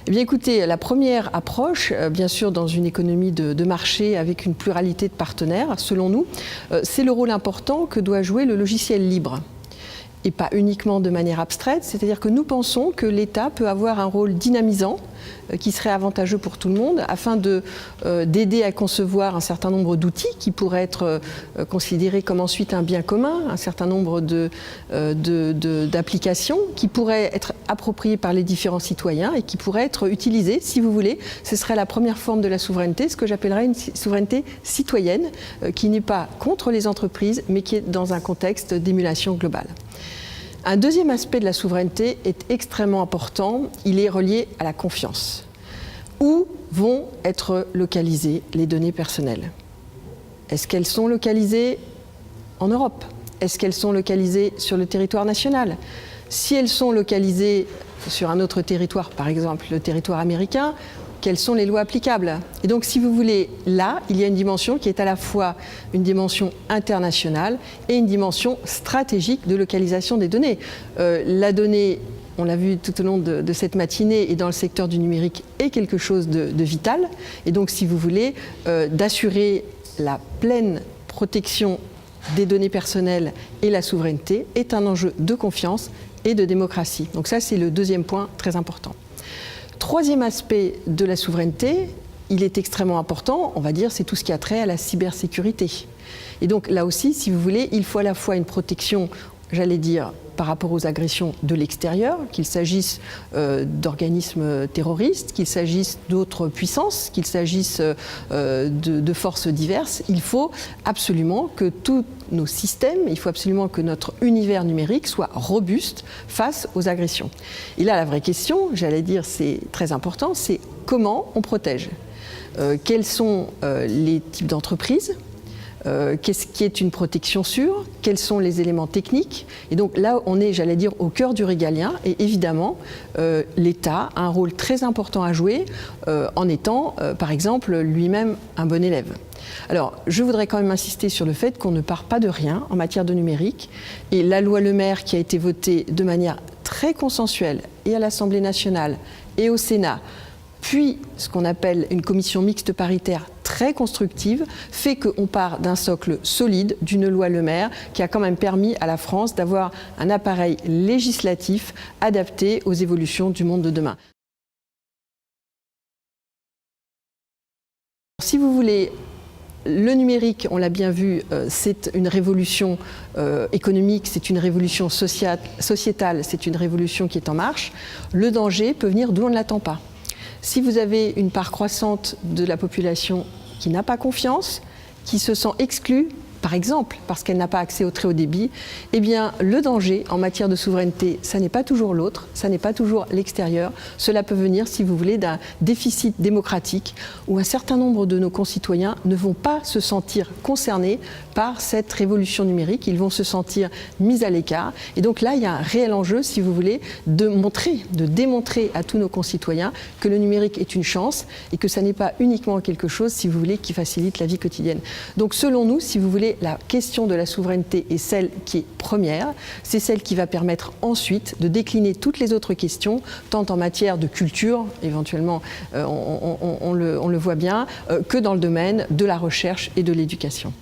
Eh bien écoutez, la première approche, bien sûr dans une économie de marché avec une pluralité de partenaires, selon nous, c'est le rôle important que doit jouer le logiciel libre. Et pas uniquement de manière abstraite, c'est-à-dire que nous pensons que l'État peut avoir un rôle dynamisant qui serait avantageux pour tout le monde afin d'aider à concevoir un certain nombre d'outils qui pourraient être considérés comme ensuite un bien commun, un certain nombre d'applications qui pourraient être appropriées par les différents citoyens et qui pourraient être utilisées, si vous voulez. Ce serait la première forme de la souveraineté, ce que j'appellerais une souveraineté citoyenne qui n'est pas contre les entreprises mais qui est dans un contexte d'émulation globale. Un deuxième aspect de la souveraineté est extrêmement important, il est relié à la confiance. Où vont être localisées les données personnelles? Est-ce qu'elles sont localisées en Europe? Est-ce qu'elles sont localisées sur le territoire national? Si elles sont localisées sur un autre territoire, par exemple le territoire américain, quelles sont les lois applicables? Et donc, si vous voulez, là, il y a une dimension qui est à la fois une dimension internationale et une dimension stratégique de localisation des données. La donnée, on l'a vu tout au long de cette matinée, et dans le secteur du numérique, est quelque chose de vital. Et donc, si vous voulez, d'assurer la pleine protection des données personnelles et la souveraineté est un enjeu de confiance et de démocratie. Donc ça, c'est le deuxième point très important. Troisième aspect de la souveraineté, il est extrêmement important, on va dire, c'est tout ce qui a trait à la cybersécurité. Et donc là aussi, si vous voulez, il faut à la fois une protection, j'allais dire, par rapport aux agressions de l'extérieur, qu'il s'agisse d'organismes terroristes, qu'il s'agisse d'autres puissances, qu'il s'agisse de forces diverses. Il faut absolument que tous nos systèmes, il faut absolument que notre univers numérique soit robuste face aux agressions. Et là, la vraie question, j'allais dire, c'est très important, c'est comment on protège. Quels sont les types d'entreprises? Qu'est-ce qui est une protection sûre? Quels sont les éléments techniques? Et donc là, on est, j'allais dire, au cœur du régalien. Et évidemment, l'État a un rôle très important à jouer en étant, par exemple, lui-même un bon élève. Alors, je voudrais quand même insister sur le fait qu'on ne part pas de rien en matière de numérique. Et la loi Le Maire, qui a été votée de manière très consensuelle et à l'Assemblée nationale et au Sénat, puis ce qu'on appelle une commission mixte paritaire très constructive, fait qu'on part d'un socle solide, d'une loi Le Maire, qui a quand même permis à la France d'avoir un appareil législatif adapté aux évolutions du monde de demain. Si vous voulez, le numérique, on l'a bien vu, c'est une révolution économique, c'est une révolution sociétale, c'est une révolution qui est en marche. Le danger peut venir d'où on ne l'attend pas. Si vous avez une part croissante de la population qui n'a pas confiance, qui se sent exclue, par exemple, parce qu'elle n'a pas accès au très haut débit, eh bien, le danger en matière de souveraineté, ça n'est pas toujours l'autre, ça n'est pas toujours l'extérieur. Cela peut venir, si vous voulez, d'un déficit démocratique où un certain nombre de nos concitoyens ne vont pas se sentir concernés par cette révolution numérique. Ils vont se sentir mis à l'écart. Et donc là, il y a un réel enjeu, si vous voulez, de démontrer à tous nos concitoyens que le numérique est une chance et que ça n'est pas uniquement quelque chose, si vous voulez, qui facilite la vie quotidienne. Donc, selon nous, si vous voulez, la question de la souveraineté est celle qui est première, c'est celle qui va permettre ensuite de décliner toutes les autres questions, tant en matière de culture, éventuellement on le voit bien, que dans le domaine de la recherche et de l'éducation.